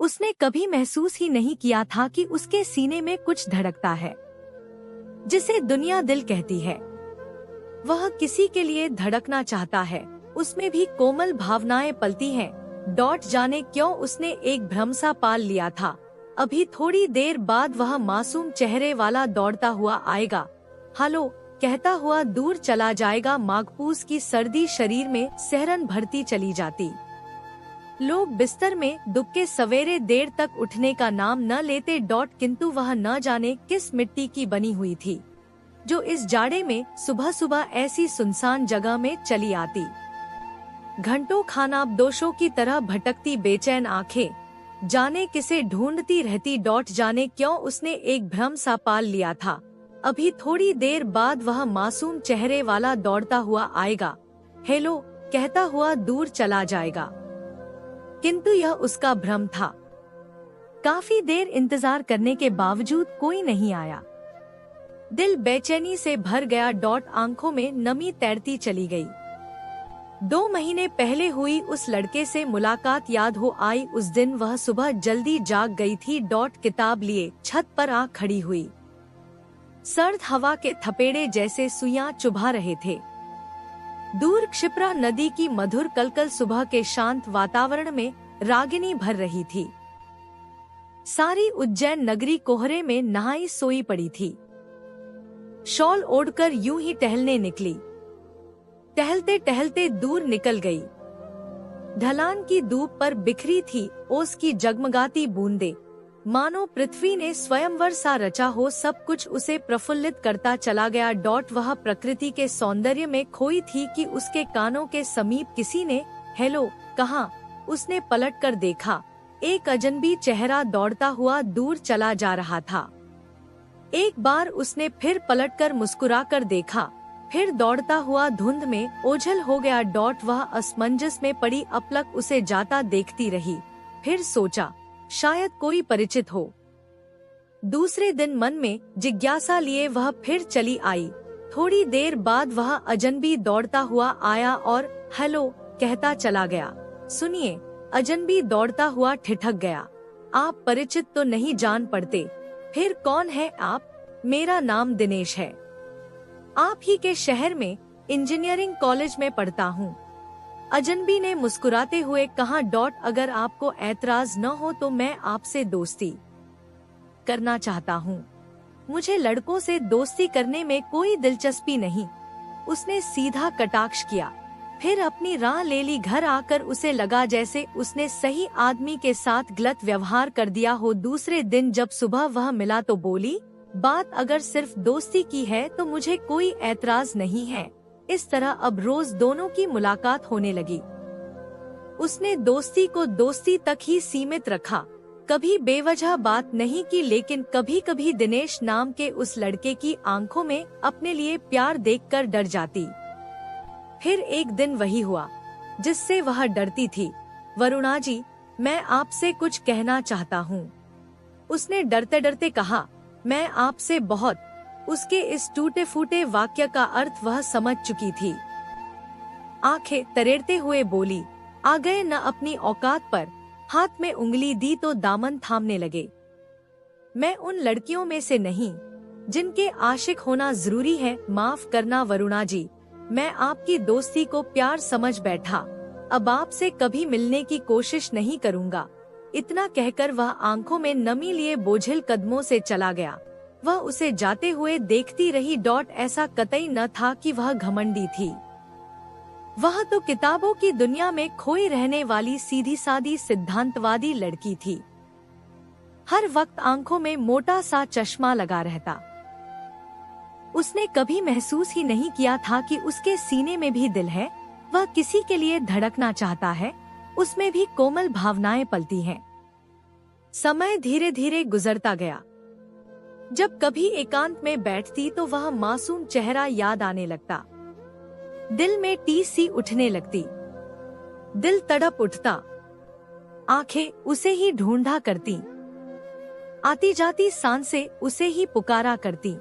उसने कभी महसूस ही नहीं किया था कि उसके सीने में कुछ धड़कता है, जिसे दुनिया दिल कहती है। वह किसी के लिए धड़कना चाहता है, उसमें भी कोमल भावनाएं पलती हैं। जाने क्यों उसने एक भ्रम सा पाल लिया था। अभी थोड़ी देर बाद वह मासूम चेहरे वाला दौड़ता हुआ आएगा, हेलो कहता हुआ दूर चला जाएगा। माघपूस की सर्दी शरीर में सिहरन भरती चली जाती। लोग बिस्तर में दुबके सवेरे देर तक उठने का नाम न लेते। किंतु वह न जाने किस मिट्टी की बनी हुई थी, जो इस जाड़े में सुबह सुबह ऐसी सुनसान जगह में चली आती। घंटों खानाबदोशों की तरह भटकती बेचैन आंखें जाने किसे ढूंढती रहती। जाने क्यों उसने एक भ्रम सा पाल लिया था। अभी थोड़ी देर बाद वह मासूम चेहरे वाला दौड़ता हुआ आएगा, हेलो कहता हुआ दूर चला जाएगा। किंतु यह उसका भ्रम था। काफी देर इंतजार करने के बावजूद कोई नहीं आया। दिल बेचैनी से भर गया। आंखों में नमी तैरती चली गई। 2 महीने पहले हुई उस लड़के से मुलाकात याद हो आई। उस दिन वह सुबह जल्दी जाग गई थी। किताब लिए छत पर आ खड़ी हुई। सर्द हवा के थपेड़े जैसे सुइयां चुभा रहे थे। दूर क्षिप्रा नदी की मधुर कलकल सुबह के शांत वातावरण में रागिनी भर रही थी। सारी उज्जैन नगरी कोहरे में नहाई सोई पड़ी थी। शॉल ओढ़कर यूं ही टहलने निकली। टहलते टहलते दूर निकल गई। ढलान की धूप पर बिखरी थी ओस की जगमगाती बूंदें, मानो पृथ्वी ने स्वयंवर सा रचा हो। सब कुछ उसे प्रफुल्लित करता चला गया। वह प्रकृति के सौंदर्य में खोई थी कि उसके कानों के समीप किसी ने हेलो कहा। उसने पलटकर देखा, एक अजनबी चेहरा दौड़ता हुआ दूर चला जा रहा था। एक बार उसने फिर पलटकर मुस्कुराकर देखा, फिर दौड़ता हुआ धुंध में ओझल हो गया। वह असमंजस में पड़ी अपलक उसे जाता देखती रही। फिर सोचा, शायद कोई परिचित हो। दूसरे दिन मन में जिज्ञासा लिए वह फिर चली आई। थोड़ी देर बाद वह अजनबी दौड़ता हुआ आया और हेलो कहता चला गया। सुनिए, अजनबी दौड़ता हुआ ठिठक गया, आप परिचित तो नहीं जान पड़ते। फिर कौन है आप? मेरा नाम दिनेश है। आप ही के शहर में इंजीनियरिंग कॉलेज में पढ़ता हूँ। अजनबी ने मुस्कुराते हुए कहा। अगर आपको ऐतराज न हो तो मैं आपसे दोस्ती करना चाहता हूँ। मुझे लड़कों से दोस्ती करने में कोई दिलचस्पी नहीं। उसने सीधा कटाक्ष किया, फिर अपनी राह ले ली। घर आकर उसे लगा जैसे उसने सही आदमी के साथ गलत व्यवहार कर दिया हो। दूसरे दिन जब सुबह वह मिला तो बोली, बात अगर सिर्फ दोस्ती की है तो मुझे कोई ऐतराज नहीं है। इस तरह अब रोज दोनों की मुलाकात होने लगी। उसने दोस्ती को दोस्ती तक ही सीमित रखा, कभी बेवजह बात नहीं की। लेकिन कभी कभी दिनेश नाम के उस लड़के की आंखों में अपने लिए प्यार देखकर डर जाती। फिर एक दिन वही हुआ जिससे वह डरती थी। वरुणा जी, मैं आपसे कुछ कहना चाहता हूँ। उसने डरते डरते कहा, मैं आपसे बहुत। उसके इस टूटे फूटे वाक्य का अर्थ वह समझ चुकी थी। आंखें तरेड़ते हुए बोली, आ गए न अपनी औकात पर। हाथ में उंगली दी तो दामन थामने लगे। मैं उन लड़कियों में से नहीं जिनके आशिक होना जरूरी है। माफ करना वरुणा जी, मैं आपकी दोस्ती को प्यार समझ बैठा। अब आपसे कभी मिलने की कोशिश नहीं करूँगा। इतना कहकर वह आंखों में नमी लिए बोझिल कदमों से चला गया। वह उसे जाते हुए देखती रही। ऐसा कतई न था कि वह घमंडी थी। वह तो किताबों की दुनिया में खोई रहने वाली सीधी सादी सिद्धांतवादी लड़की थी। हर वक्त आंखों में मोटा सा चश्मा लगा रहता। उसने कभी महसूस ही नहीं किया था कि उसके सीने में भी दिल है। वह किसी के लिए धड़कना चाहता है, उसमें भी कोमल भावनाएं पलती हैं। समय धीरे धीरे गुजरता गया। जब कभी एकांत में बैठती तो वह मासूम चेहरा याद आने लगता। दिल में टीस सी उठने लगती। दिल तड़प उठता। आंखें उसे ही ढूंढा करती। आती जाती सांसें उसे ही पुकारा करती।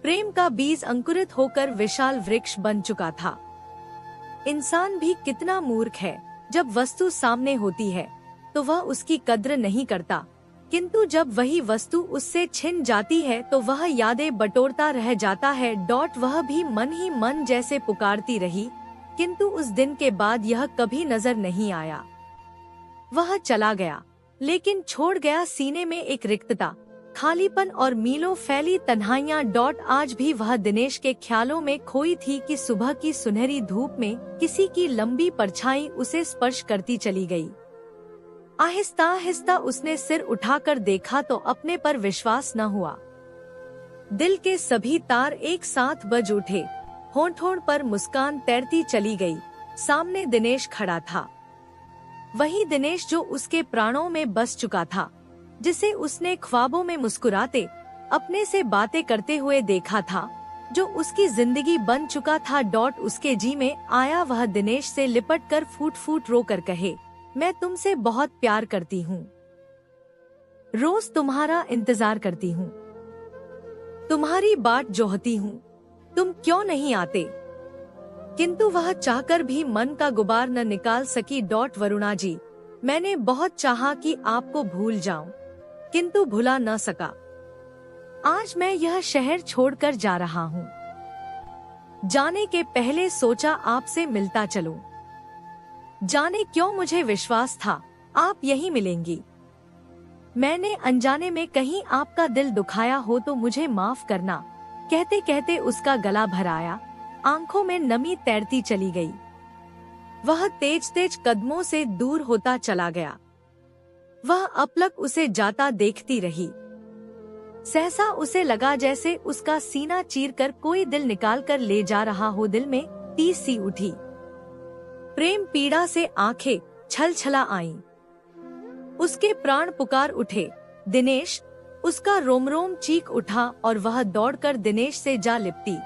प्रेम का बीज अंकुरित होकर विशाल वृक्ष बन चुका था। इंसान भी कितना मूर्ख है, जब वस्तु सामने होती है तो वह उसकी कद्र नहीं करता, किंतु जब वही वस्तु उससे छिन जाती है तो वह यादें बटोरता रह जाता है। वह भी मन ही मन जैसे पुकारती रही, किंतु उस दिन के बाद यह कभी नजर नहीं आया। वह चला गया, लेकिन छोड़ गया सीने में एक रिक्तता, खालीपन और मीलों फैली तन्हाइयां। आज भी वह दिनेश के ख्यालों में खोई थी कि सुबह की सुनहरी धूप में किसी की लंबी परछाई उसे स्पर्श करती चली गई। आहिस्ता आहिस्ता उसने सिर उठाकर देखा तो अपने पर विश्वास न हुआ। दिल के सभी तार एक साथ बज उठे, होंठ पर मुस्कान तैरती चली गई। सामने दिनेश खड़ा था, वही दिनेश जो उसके प्राणों में बस चुका था, जिसे उसने ख्वाबों में मुस्कुराते अपने से बातें करते हुए देखा था, जो उसकी जिंदगी बन चुका था। उसके जी में आया वह दिनेश से लिपटकर फूट फूट रोकर कहे, मैं तुमसे बहुत प्यार करती हूँ, रोज तुम्हारा इंतजार करती हूँ, तुम्हारी बाट जोहती हूँ, तुम क्यों नहीं आते। किंतु वह चाहकर भी मन का गुबार न निकाल सकी। वरुणा जी, मैंने बहुत चाहा कि आपको भूल जाऊं, किंतु भुला न सका। आज मैं यह शहर छोड़कर जा रहा हूँ। जाने के पहले सोचा आपसे मिलता चलूं। जाने क्यों मुझे विश्वास था आप यहीं मिलेंगी। मैंने अनजाने में कहीं आपका दिल दुखाया हो तो मुझे माफ करना। कहते कहते उसका गला भर आया, आंखों में नमी तैरती चली गई। वह तेज तेज कदमों से दूर होता चला गया। वह अपलक उसे जाता देखती रही। सहसा उसे लगा जैसे उसका सीना चीरकर कोई दिल निकाल कर ले जा रहा हो। दिल में टीस सी उठी, प्रेम पीड़ा से आंखें छलछला आईं। उसके प्राण पुकार उठे, दिनेश। उसका रोम रोम चीख उठा और वह दौड़कर दिनेश से जा लिपटी।